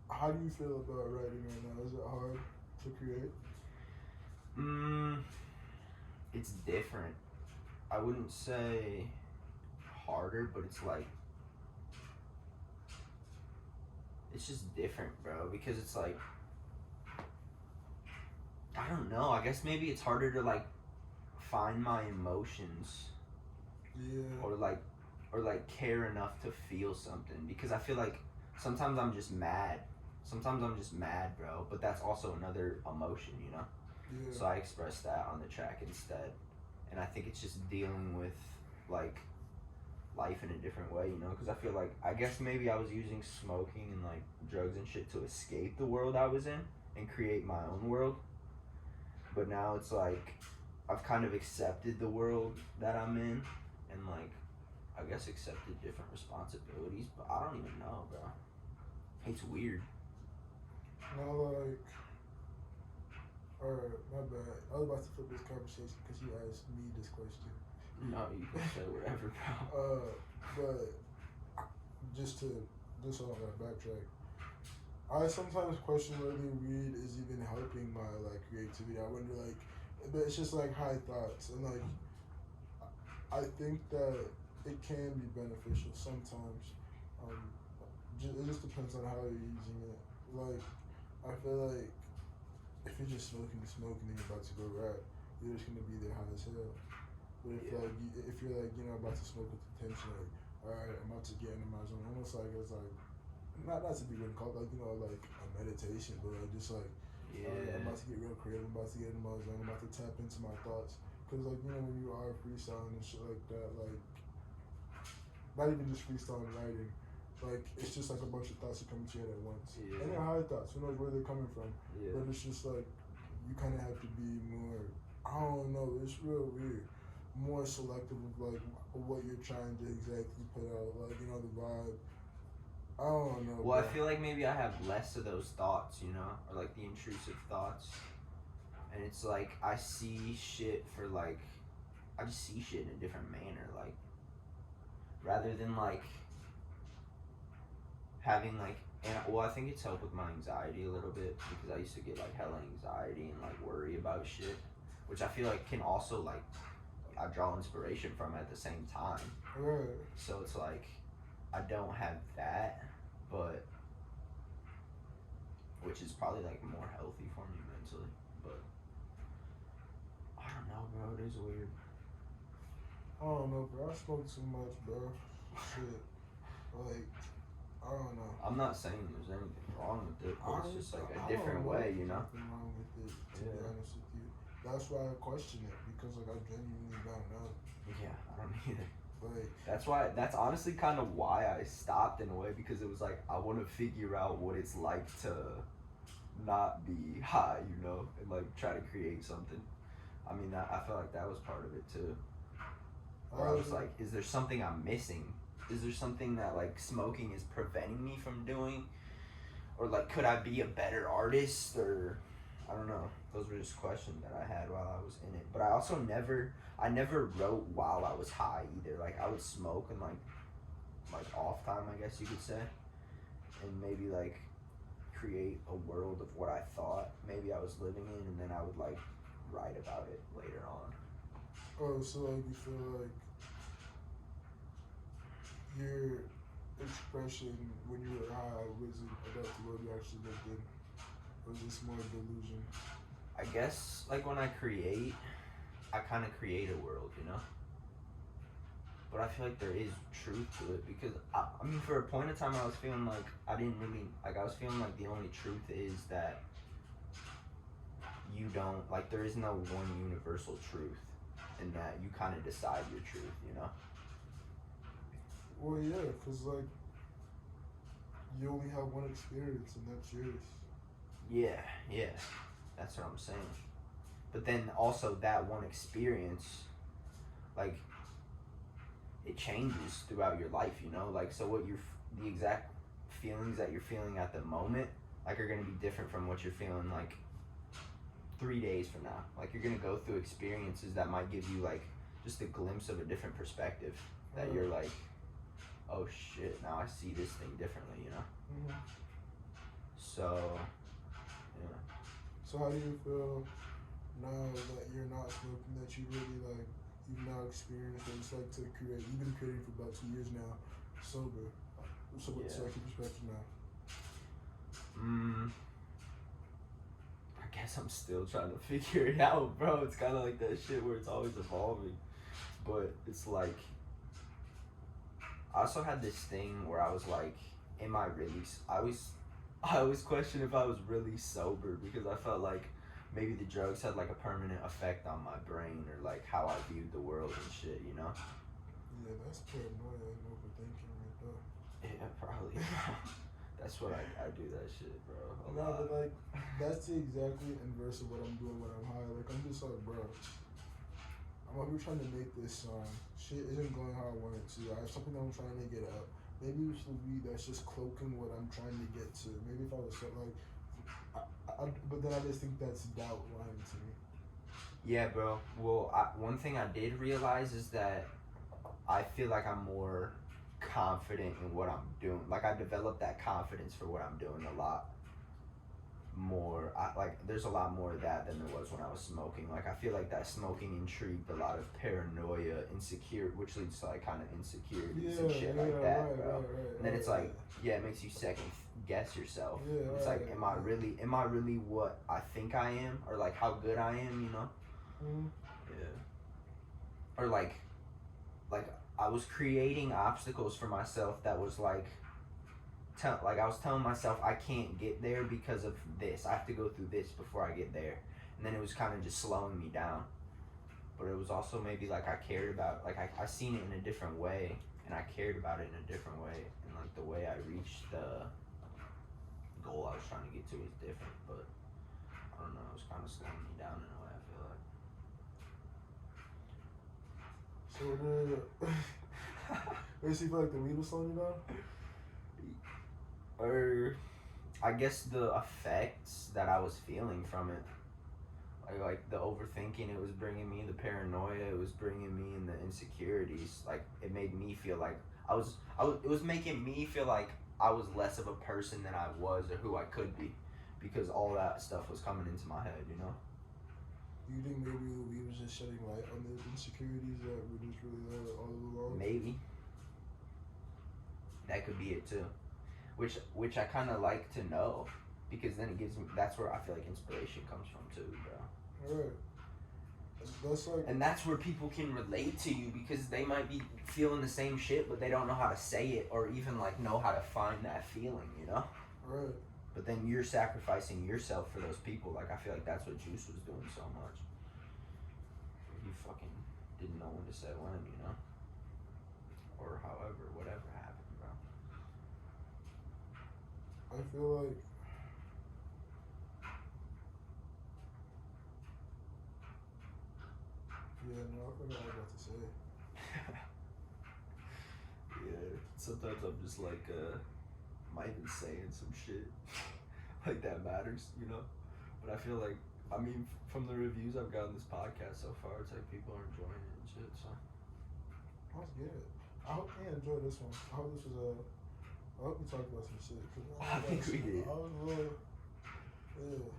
How do you feel about writing right now? Is it hard to create? It's different. I wouldn't say harder, but it's like, it's just different, bro, because it's like, I don't know, I guess maybe it's harder to like find my emotions. Yeah. Or like care enough to feel something, because I feel like sometimes I'm just mad. Sometimes I'm just mad, bro, but that's also another emotion, you know? Yeah. So I express that on the track instead. And I think it's just dealing with like life in a different way, you know? Because I feel like, I guess maybe I was using smoking and like drugs and shit to escape the world I was in and create my own world. But now it's like, I've kind of accepted the world that I'm in and like, I guess accepted different responsibilities, but I don't even know, bro. It's weird. Now, like, alright, my bad. I was about to flip this conversation because you asked me this question. No, you can say whatever, bro. But just so I'm gonna backtrack. I sometimes question whether weed is even helping my like creativity. I wonder like, but it's just like high thoughts and like, I think that it can be beneficial sometimes. It just depends on how you're using it. Like, I feel like if you're just smoking and you're about to go rap, you're just gonna be there high as hell. But if you're like about to smoke with intention, like, all right, I'm about to get into my zone. Almost like it's like not to be really called like like a meditation, but like just like I'm about to get real creative. I'm about to get into my zone. I'm about to tap into my thoughts. Cause like when you are freestyling and shit like that, like not even just freestyling writing, like it's just like a bunch of thoughts that come to your head at once. Yeah. And they're high thoughts. Who knows where they're coming from? Yeah. But it's just like you kind of have to be more. I don't know. It's real weird. More selective of like what you're trying to exactly put out. Like the vibe. I don't know. Well, bro. I feel like maybe I have less of those thoughts, you know, or like the intrusive thoughts. And it's like I see shit for like, I just see shit in a different manner, like rather than like having like, I think it's helped with my anxiety a little bit because I used to get like hella anxiety and like worry about shit, which I feel like can also like I draw inspiration from at the same time. Right. So it's like I don't have that, but which is probably like more healthy for me mentally. But I don't know, bro. It is weird. I don't know, bro. I smoke too much, bro. Shit. Like, I don't know. I'm not saying there's anything wrong with it, but it's just like a different know way, you know? There's nothing wrong with it, to be honest with you. That's why I question it, because like I genuinely don't know. Yeah, I don't either. Like, that's honestly kind of why I stopped in a way, because it was like I want to figure out what it's like to not be high, you know, and like try to create something. I mean, I feel like that was part of it too. Where I was like, is there something I'm missing? Is there something that like smoking is preventing me from doing? Or like, could I be a better artist? Or I don't know. Those were just questions that I had while I was in it. But I also never wrote while I was high either. Like I would smoke and like off time, I guess you could say, and maybe like create a world of what I thought maybe I was living in, and then I would like write about it later on. oh, so like you feel like your expression when you were high wasn't about the world you actually lived in? Or was this more delusion? I guess like when I create, I kind of create a world, you know? But I feel like there is truth to it, because I mean, for a point of time I was feeling like I didn't really, like I was feeling like the only truth is that you don't, like there is no one universal truth, and that you kind of decide your truth, you know? Well, yeah, because like you only have one experience and that's yours. Yeah, that's what I'm saying. But then also that one experience, like it changes throughout your life, you know? Like, so the exact feelings that you're feeling at the moment, like are gonna be different from what you're feeling like 3 days from now. Like you're gonna go through experiences that might give you like just a glimpse of a different perspective that you're like, oh shit, now I see this thing differently, you know? Mm-hmm. So, yeah. So how do you feel now that you're not smoking, that you really like, you've now experienced what it's like to create? You've been creating for about 2 years now, sober. So what's like your perspective now? I guess I'm still trying to figure it out, bro. It's kind of like that shit where it's always evolving. But it's like, I also had this thing where I was like, am I really, I always question if I was really sober, because I felt like maybe the drugs had like a permanent effect on my brain, or like how I viewed the world and shit, you know? Yeah, that's paranoia and overthinking right there. Yeah, probably. That's what I do that shit, bro. No, but like, that's the exactly inverse of what I'm doing when I'm high. Like, I'm just like, bro, I'm over here trying to make this song. Shit isn't going how I want it to. I have something that I'm trying to get out. Maybe it's the weed that's just cloaking what I'm trying to get to. Maybe if I was so, like, but then I just think that's doubt lying to me. Yeah, bro. Well, one thing I did realize is that I feel like I'm more confident in what I'm doing. Like, I developed that confidence for what I'm doing a lot more. There's a lot more of that than there was when I was smoking. Like, I feel like that smoking intrigued a lot of paranoia, which leads to like kind of insecurities and shit like that, right, bro. Right, and then it's like, yeah, it makes you second guess yourself. Yeah, it's like, am I really what I think I am, or like how good I am, you know? Mm-hmm. Yeah. Or like I was creating obstacles for myself that was like, I was telling myself I can't get there because of this. I have to go through this before I get there. And then it was kind of just slowing me down. But it was also maybe like I cared about, like I seen it in a different way, and I cared about it in a different way. And like the way I reached the goal I was trying to get to was different. But I don't know, it was kind of slowing me down in a way, I feel like. So does you feel like the weed was slowing you down? Or I guess the effects that I was feeling from it, like the overthinking it was bringing me, the paranoia it was bringing me, and the insecurities, like it made me feel like it was making me feel like I was less of a person than I was or who I could be, because all that stuff was coming into my head, you know? You think maybe the weed was just shedding light on the insecurities that were just really there all along? Maybe. That could be it too. Which I kind of like to know, because then it gives me, that's where I feel like inspiration comes from too, bro. Alright. That's like, and that's where people can relate to you, because they might be feeling the same shit, but they don't know how to say it, or even like know how to find that feeling, you know? Right. But then you're sacrificing yourself for those people. Like, I feel like that's what Juice was doing so much. He fucking didn't know when to say when, you know? Or however, whatever happened, bro. I feel like yeah, no, I forgot what I was about to say. Yeah, sometimes I'm just like, am I even saying some shit like that matters, you know? But I feel like, I mean, from the reviews I've gotten this podcast so far, it's like people are enjoying it and shit, so. That's good. I hope you enjoyed this one. I hope this was I hope we talked about some shit. I think we did. I was a little, yeah.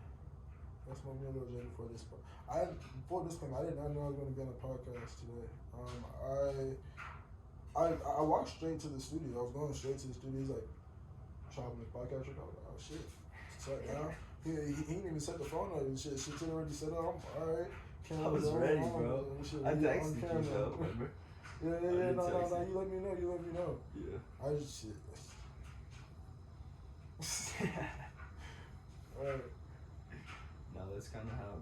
That's my real little journey for this. Before this came, I did not know I was going to be on a podcast today. I walked straight to the studio. I was going straight to the studio. He's like, chopping his podcast. I was like, oh shit. Sat down. He didn't even set the phone up and shit. Shit's already set up. I'm alright. I was ready, bro. I texted you though, remember? Yeah. No. You let me know. Yeah. I just shit. Alright. No, that's kind of how,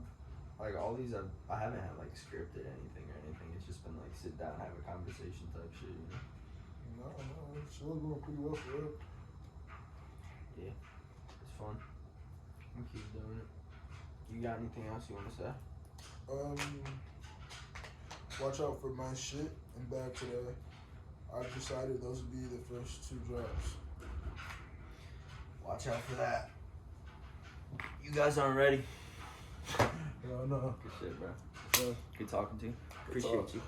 like, all these I haven't had like scripted anything or anything. It's just been like sit down, have a conversation type shit, you know? No, it's really going pretty well for real. Yeah, it's fun. I'm gonna keep doing it. You got anything else you want to say? Watch out for my shit and bag today. I've decided those would be the first 2 drops. Watch out for that. You guys aren't ready. No. Good shit, bro. Yeah. Good talking to you. Appreciate you.